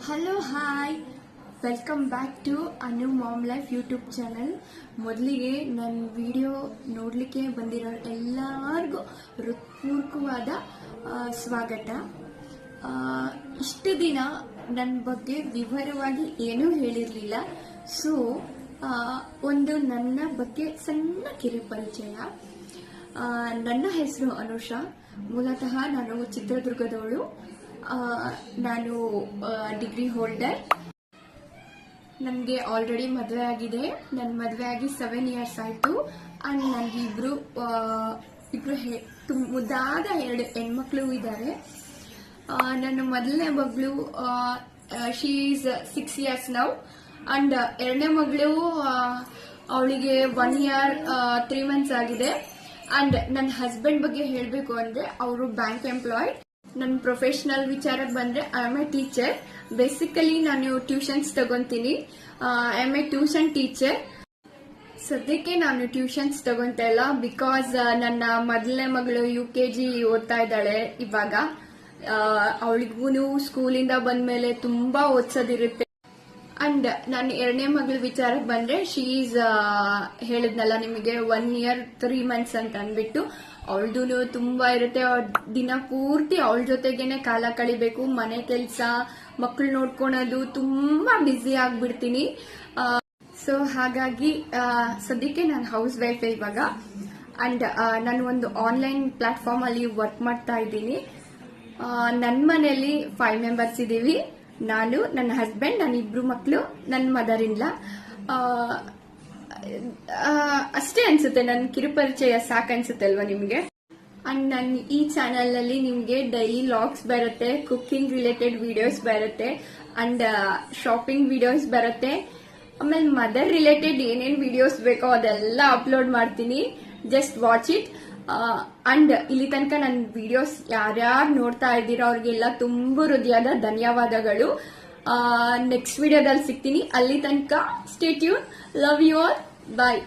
Hello hi, welcome back to Anu mom life YouTube channel. ಮೊದಲಿಗೆ ನನ್ನ video ನೋಡಲಿಕ್ಕೆ ಬಂದಿರೋ ಎಲ್ಲರಿಗೂ ಹೃತ್ಪೂರ್ವಕವಾದ ಸ್ವಾಗತ. ಇಷ್ಟು ದಿನ ನನ್ನ ಬಗ್ಗೆ ವಿವರವಾಗಿ ಏನೂ ಹೇಳಿರಲಿಲ್ಲ. ಸೊ ಒಂದು ನನ್ನ ಬಗ್ಗೆ ಸಣ್ಣ ಕಿರುಪರಿಚಯ. ನನ್ನ ಹೆಸರು ಅನುಷಾ. ಮೂಲತಃ ನಾನು ಚಿತ್ರದುರ್ಗದವಳು. ನಾನು ಡಿಗ್ರಿ ಹೋಲ್ಡರ್. ನನಗೆ ಆಲ್ರೆಡಿ ಮದುವೆ ಆಗಿದೆ. ನನ್ನ ಮದುವೆ ಆಗಿ 7 years ಆಯಿತು. ಆ್ಯಂಡ್ ನನಗೆ ಇಬ್ರು ಮುದ್ದಾದ 2 ಹೆಣ್ಮಕ್ಳು ಇದ್ದಾರೆ. ನನ್ನ ಮೊದಲನೇ ಮಗಳು she is 6 years now. And ಎರಡನೇ ಮಗಳು ಅವಳಿಗೆ 1 year 3 months ಆಗಿದೆ. ಆ್ಯಂಡ್ ನನ್ನ ಹಸ್ಬೆಂಡ್ ಬಗ್ಗೆ ಹೇಳಬೇಕು ಅಂದರೆ ಅವರು ಬ್ಯಾಂಕ್ ಎಂಪ್ಲಾಯ್. ನನ್ನ ಪ್ರೊಫೆಷನಲ್ ವಿಚಾರಕ್ಕೆ ಬಂದ್ರೆ I am a teacher. Basically ನಾನು ಟ್ಯೂಷನ್ಸ್ ತಗೊಂತೀನಿ. I am a tuition teacher. ಸದ್ಯಕ್ಕೆ ನಾನು ಟ್ಯೂಷನ್ಸ್ ತಗೊಂತ ಇಲ್ಲ, ಬಿಕಾಸ್ ನನ್ನ ಮೊದಲನೇ ಮಗಳು UKG ಓದ್ತಾ ಇದ್ದಾಳೆ ಇವಾಗ. ಅವಳಿಗೂ ಸ್ಕೂಲಿಂದ ಬಂದ್ಮೇಲೆ ತುಂಬಾ ಓದ್ಸೋದಿರುತ್ತೆ. ಅಂಡ್ ನನ್ನ ಎರಡನೇ ಮಗಳ ವಿಚಾರಕ್ಕೆ ಬಂದ್ರೆ ಶಿ ಈಸ್ ಹೇಳಿದ್ನಲ್ಲ ನಿಮಗೆ 1 year 3 months ಅಂತ ಅಂದ್ಬಿಟ್ಟು. ಅವಳದು ತುಂಬಾ ಇರುತ್ತೆ. ದಿನ ಪೂರ್ತಿ ಅವಳ ಜೊತೆಗೇನೆ ಕಾಲ ಕಳಿಬೇಕು. ಮನೆ ಕೆಲಸ, ಮಕ್ಕಳು ನೋಡ್ಕೊಳೋದು, ತುಂಬಾ ಬ್ಯುಸಿ ಆಗ್ಬಿಡ್ತೀನಿ. ಸೊ ಹಾಗಾಗಿ ಸದ್ಯಕ್ಕೆ ನಾನು ಹೌಸ್ ವೈಫ್ ಇವಾಗ. ಅಂಡ್ ನಾನು ಒಂದು ಆನ್ಲೈನ್ ಪ್ಲಾಟ್ಫಾರ್ಮ್ ಅಲ್ಲಿ ವರ್ಕ್ ಮಾಡ್ತಾ ಇದ್ದೀನಿ. ನನ್ನ ಮನೆಯಲ್ಲಿ 5 members ಇದ್ದೀವಿ. ನಾನು, ನನ್ನ ಹಸ್ಬೆಂಡ್, ನನ್ನ 2 ಮಕ್ಕಳು, ನನ್ನ ಮದರ್ ಇನ್ ಲಾ. ಅಷ್ಟೇ ಅನ್ಸುತ್ತೆ. ನನ್ನ ಕಿರುಪರಿಚಯ ಸಾಕನ್ಸುತ್ತೆ ಅಲ್ವಾ ನಿಮ್ಗೆ. ಅಂಡ್ ನನ್ನ ಈ ಚಾನೆಲ್ ನಲ್ಲಿ ನಿಮ್ಗೆ ಡೈಲಿ ಲಾಗ್ಸ್ ಬರುತ್ತೆ, ಕುಕಿಂಗ್ ರಿಲೇಟೆಡ್ ವಿಡಿಯೋಸ್ ಬರುತ್ತೆ, ಅಂಡ್ ಶಾಪಿಂಗ್ ವಿಡಿಯೋಸ್ ಬರುತ್ತೆ. ಆಮೇಲೆ ಮದರ್ ರಿಲೇಟೆಡ್ ಏನೇನ್ ವಿಡಿಯೋಸ್ ಬೇಕೋ ಅದೆಲ್ಲ ಅಪ್ಲೋಡ್ ಮಾಡ್ತೀನಿ. Just watch it. ಅಂಡ್ ಇಲ್ಲಿ ತನಕ ನನ್ನ ವಿಡಿಯೋಸ್ ಯಾರ್ಯಾರು ನೋಡ್ತಾ ಇದ್ದೀರೋ ಅವ್ರಿಗೆಲ್ಲ ತುಂಬ ಹೃದಯದ ಧನ್ಯವಾದಗಳು. ನೆಕ್ಸ್ಟ್ ವಿಡಿಯೋದಲ್ಲಿ ಸಿಗ್ತೀನಿ. ಅಲ್ಲಿ ತನಕ stay tune. Love you all. Bye.